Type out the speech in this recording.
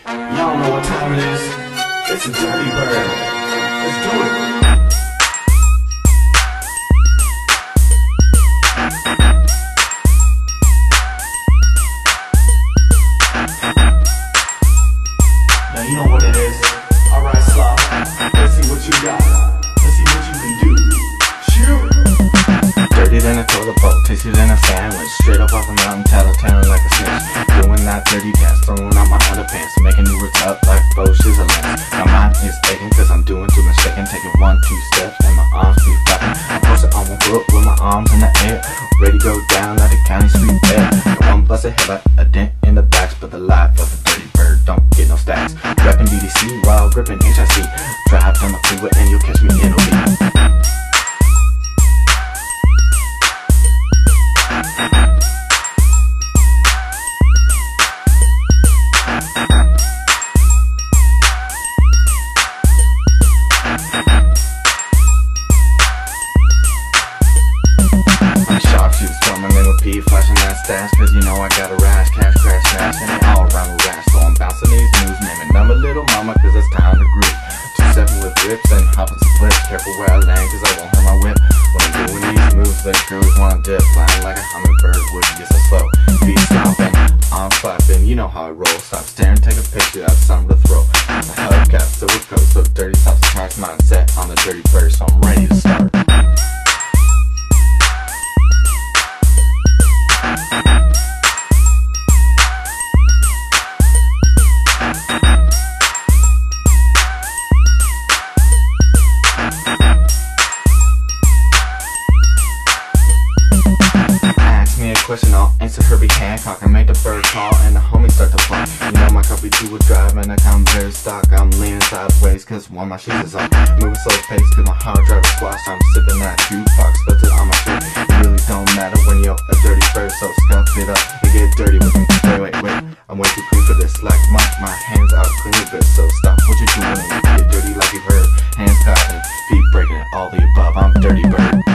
Y'all know what time it is. It's a Dirty Bird. Let's do it. Now you know what it is. Alright, Slaw. Let's see what you got. Let's see what you can do. Shoot! Dirty than a toilet bowl, tasty than a sandwich. Straight up off the mountain, tattletale like a snitch. Doing that dirty dance, throwing out my underpants, making new words up like bow shizzling. My mind is aching cause I'm doing too much shaking. Taking 1, 2 steps and my arms be flapping. I post it on my foot with my arms in the air, ready to go down like the county street fair. And one busted head like a dent in the backs, but the life of a dirty bird don't get no stacks. Rapping DDC while gripping HIC. Drive down the freeway and you'll catch me in OB. Flashing that stash, cause you know I got a rash. Cash, crash, smash, and it all around the rash. So I'm bouncing these moves, naming them a little mama, cause it's time to groove. 2-7 with rips and hopping some flips. Careful where I land, cause I won't hurt my whip. When I'm doing these moves, the crews wanna dip. Flying like a hummingbird would get so slow. Feet stomping, arms clapping, you know how I roll. Stop staring, take a picture, that's something to throw. I'm a hubcap, silver coat, so dirty stops the tracks. Mindset on the dirty bird, so I'm ready to start. Question, I'll answer Herbie Hancock and make the bird call and the homies start to fly. You know my copy 2 would drive and I come very stock. I'm leaning sideways cause one of my shoes is off. Moving slow pace cause my hard drive is squashed. I'm sipping that jukebox, spilled it on my shirt. It really don't matter when you're a dirty bird, so scuff it up and get dirty with me. Wait, I'm way too clean for this. Like my hands out clean a bit, so stop what you're doing and get dirty like you've heard. Hands clapping, feet breaking, all the above. I'm Dirty Bird.